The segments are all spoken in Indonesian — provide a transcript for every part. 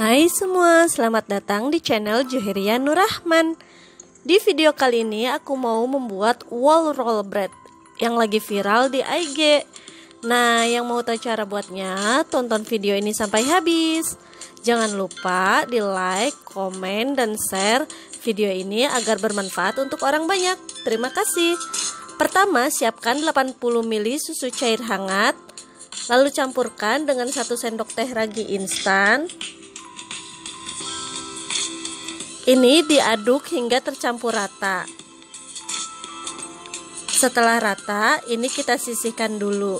Hai semua, selamat datang di channel Juheria Nur Rahman. Di video kali ini aku mau membuat wall roll bread yang lagi viral di IG. Nah, yang mau tahu cara buatnya, tonton video ini sampai habis. Jangan lupa di like, komen, dan share video ini agar bermanfaat untuk orang banyak. Terima kasih. Pertama, siapkan 80 ml susu cair hangat. Lalu campurkan dengan 1 sendok teh ragi instan. Ini diaduk hingga tercampur rata. Setelah rata, ini kita sisihkan dulu.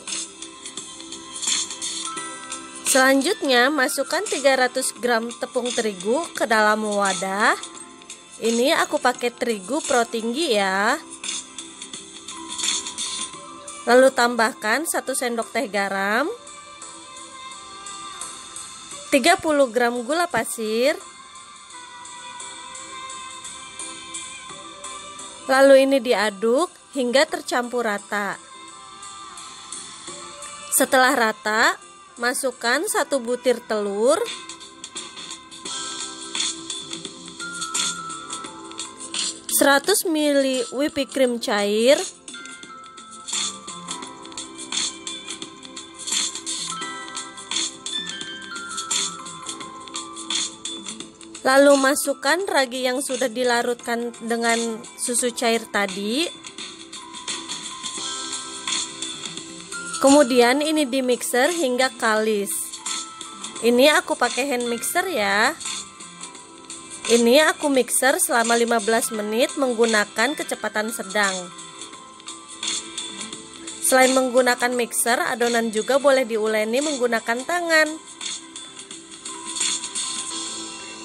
Selanjutnya, masukkan 300 gram tepung terigu ke dalam wadah. Ini aku pakai terigu pro tinggi ya. Lalu tambahkan 1 sendok teh garam, 30 gram gula pasir. Lalu ini diaduk hingga tercampur rata. Setelah rata, masukkan 1 butir telur, 100 ml whipping cream cair, lalu masukkan ragi yang sudah dilarutkan dengan susu cair tadi. Kemudian ini di mixer hingga kalis. Ini aku pakai hand mixer ya. Ini aku mixer selama 15 menit menggunakan kecepatan sedang. Selain menggunakan mixer, adonan juga boleh diuleni menggunakan tangan.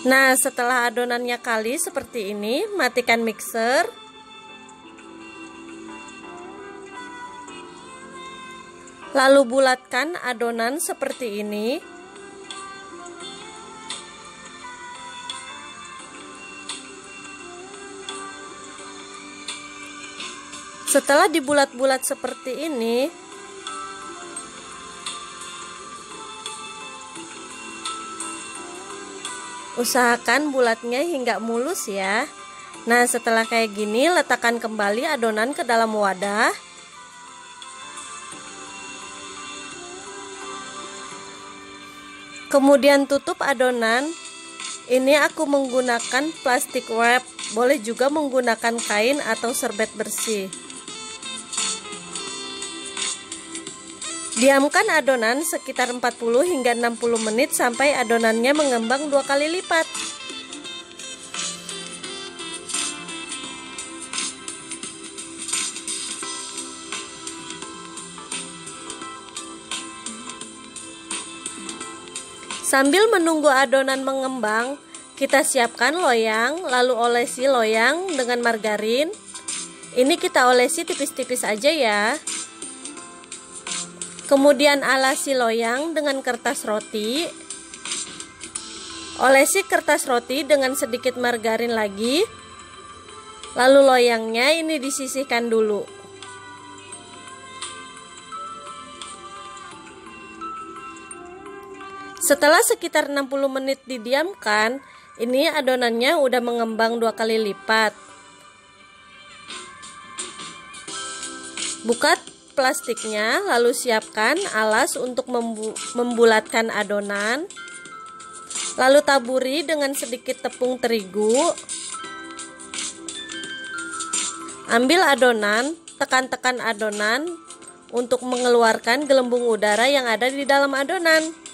Nah, setelah adonannya kalis seperti ini, matikan mixer. Lalu bulatkan adonan seperti ini. Setelah dibulat-bulat seperti ini, usahakan bulatnya hingga mulus ya. Nah, setelah kayak gini, letakkan kembali adonan ke dalam wadah. Kemudian tutup adonan. Ini aku menggunakan plastik wrap, boleh juga menggunakan kain atau serbet bersih. Diamkan adonan sekitar 40 hingga 60 menit sampai adonannya mengembang 2 kali lipat. Sambil menunggu adonan mengembang, kita siapkan loyang, lalu olesi loyang dengan margarin. Ini kita olesi tipis-tipis aja ya. Kemudian alasi loyang dengan kertas roti. Olesi kertas roti dengan sedikit margarin lagi. Lalu loyangnya ini disisihkan dulu. Setelah sekitar 60 menit didiamkan, ini adonannya udah mengembang 2 kali lipat. Buka plastiknya, lalu siapkan alas untuk membulatkan adonan. Lalu taburi dengan sedikit tepung terigu. Ambil adonan, tekan-tekan adonan untuk mengeluarkan gelembung udara yang ada di dalam adonan.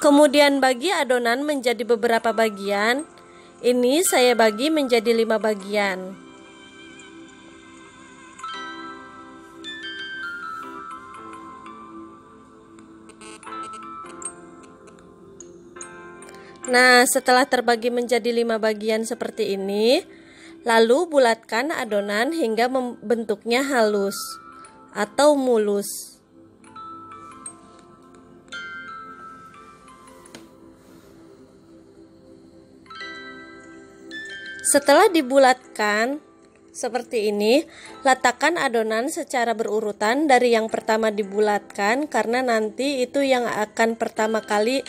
Kemudian bagi adonan menjadi beberapa bagian. Ini saya bagi menjadi 5 bagian. Nah, setelah terbagi menjadi 5 bagian seperti ini, lalu bulatkan adonan hingga bentuknya halus atau mulus. Setelah dibulatkan, seperti ini. Letakkan adonan secara berurutan dari yang pertama dibulatkan, karena nanti itu yang akan pertama kali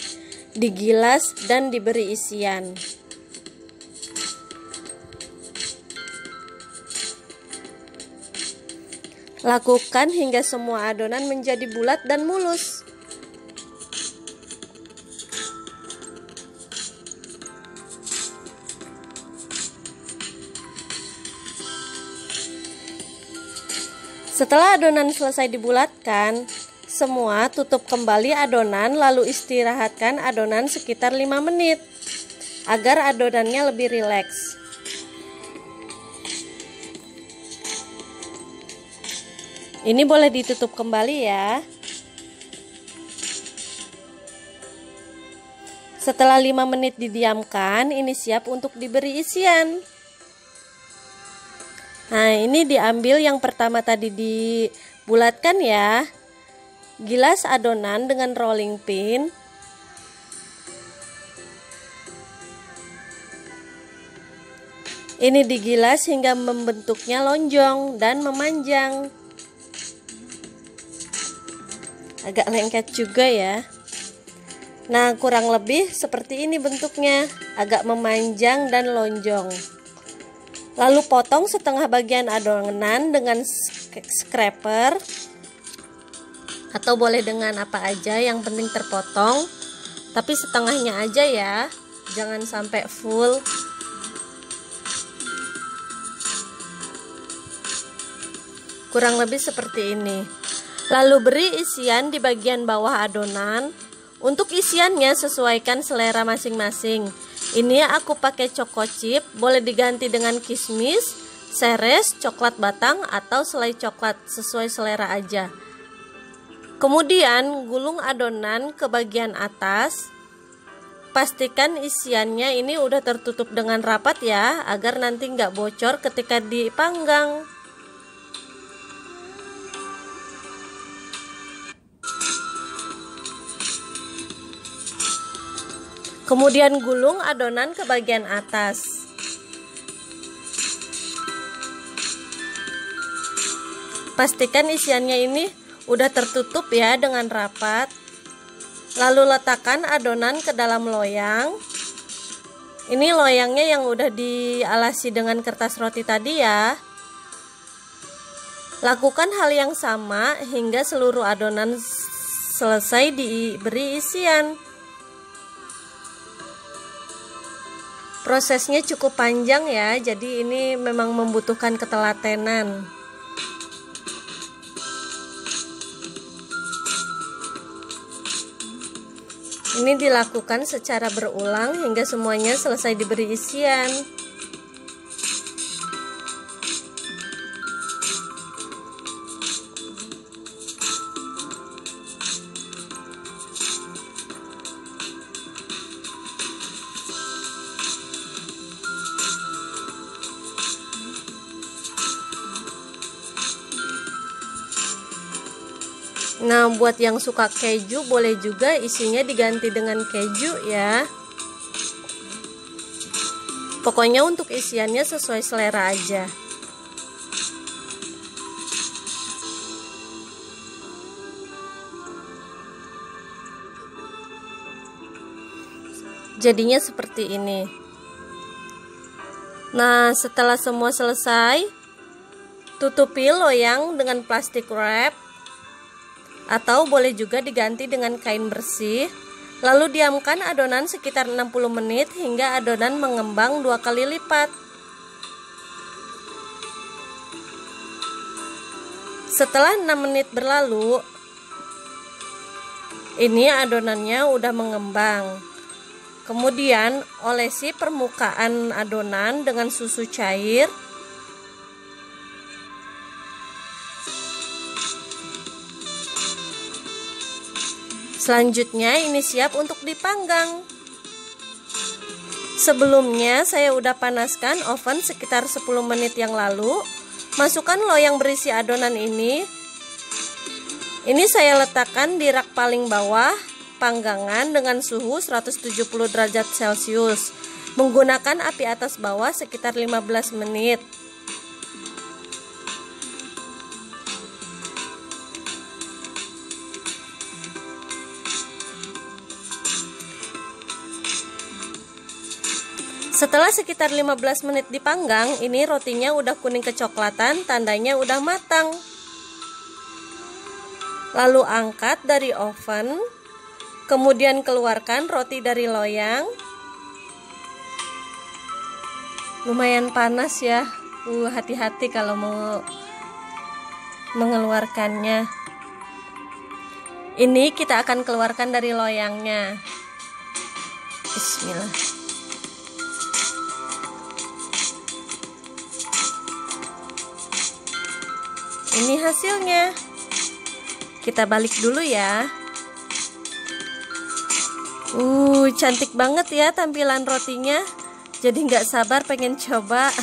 digilas dan diberi isian. Lakukan hingga semua adonan menjadi bulat dan mulus. Setelah adonan selesai dibulatkan semua, tutup kembali adonan lalu istirahatkan adonan sekitar 5 menit agar adonannya lebih rileks. Ini boleh ditutup kembali ya. Setelah 5 menit didiamkan, ini siap untuk diberi isian. Nah, ini diambil yang pertama tadi dibulatkan ya. Gilas adonan dengan rolling pin. Ini digilas hingga membentuknya lonjong dan memanjang. Agak lengket juga ya. Nah, kurang lebih seperti ini bentuknya, agak memanjang dan lonjong. Lalu potong setengah bagian adonan dengan scraper atau boleh dengan apa aja, yang penting terpotong. Tapi setengahnya aja ya, jangan sampai full. Kurang lebih seperti ini. Lalu beri isian di bagian bawah adonan. Untuk isiannya sesuaikan selera masing-masing. Ini aku pakai choco chip, boleh diganti dengan kismis, seres, coklat batang, atau selai coklat, sesuai selera aja. Kemudian gulung adonan ke bagian atas. Pastikan isiannya ini udah tertutup dengan rapat ya, agar nanti nggak bocor ketika dipanggang. Kemudian gulung adonan ke bagian atas. Pastikan isiannya ini udah tertutup ya dengan rapat. Lalu letakkan adonan ke dalam loyang. Ini loyangnya yang udah dialasi dengan kertas roti tadi ya. Lakukan hal yang sama hingga seluruh adonan selesai diberi isian. Prosesnya cukup panjang ya, jadi ini memang membutuhkan ketelatenan. Ini dilakukan secara berulang hingga semuanya selesai diberi isian. Nah, buat yang suka keju boleh juga isinya diganti dengan keju ya. Pokoknya untuk isiannya sesuai selera aja. Jadinya seperti ini. Nah, setelah semua selesai, tutupi loyang dengan plastik wrap. Atau boleh juga diganti dengan kain bersih. Lalu diamkan adonan sekitar 60 menit hingga adonan mengembang 2 kali lipat. Setelah 6 menit berlalu, ini adonannya udah mengembang. Kemudian olesi permukaan adonan dengan susu cair. Selanjutnya ini siap untuk dipanggang. Sebelumnya saya udah panaskan oven sekitar 10 menit yang lalu. Masukkan loyang berisi adonan ini. Ini saya letakkan di rak paling bawah panggangan dengan suhu 170 derajat Celcius. Menggunakan api atas bawah sekitar 15 menit. Setelah sekitar 15 menit dipanggang, ini rotinya udah kuning kecoklatan, tandanya udah matang. Lalu angkat dari oven, kemudian keluarkan roti dari loyang. Lumayan panas ya, hati-hati kalau mau mengeluarkannya. Ini kita akan keluarkan dari loyangnya. Bismillah. Ini hasilnya. Kita balik dulu ya. Cantik banget ya tampilan rotinya. Jadi nggak sabar pengen coba.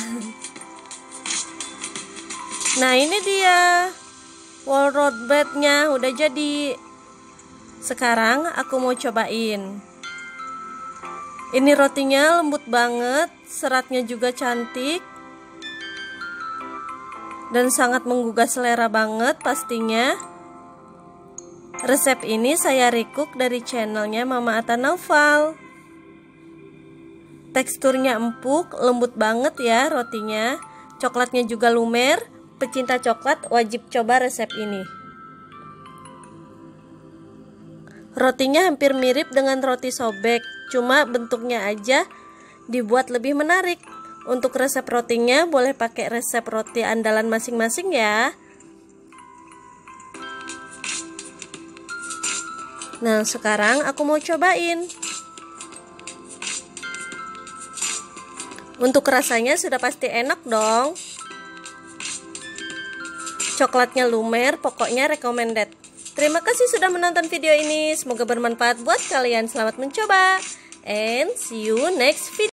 Nah, ini dia wall roll breadnya udah jadi. Sekarang aku mau cobain. Ini rotinya lembut banget, seratnya juga cantik, dan sangat menggugah selera banget pastinya. Resep ini saya recook dari channelnya Mama Atta Naufal. Teksturnya empuk, lembut banget ya rotinya. Coklatnya juga lumer. Pecinta coklat wajib coba resep ini. Rotinya hampir mirip dengan roti sobek, cuma bentuknya aja dibuat lebih menarik. Untuk resep rotinya boleh pakai resep roti andalan masing-masing ya. Nah, sekarang aku mau cobain. Untuk rasanya sudah pasti enak dong. Coklatnya lumer, pokoknya recommended. Terima kasih sudah menonton video ini. Semoga bermanfaat buat kalian. Selamat mencoba. And see you next video.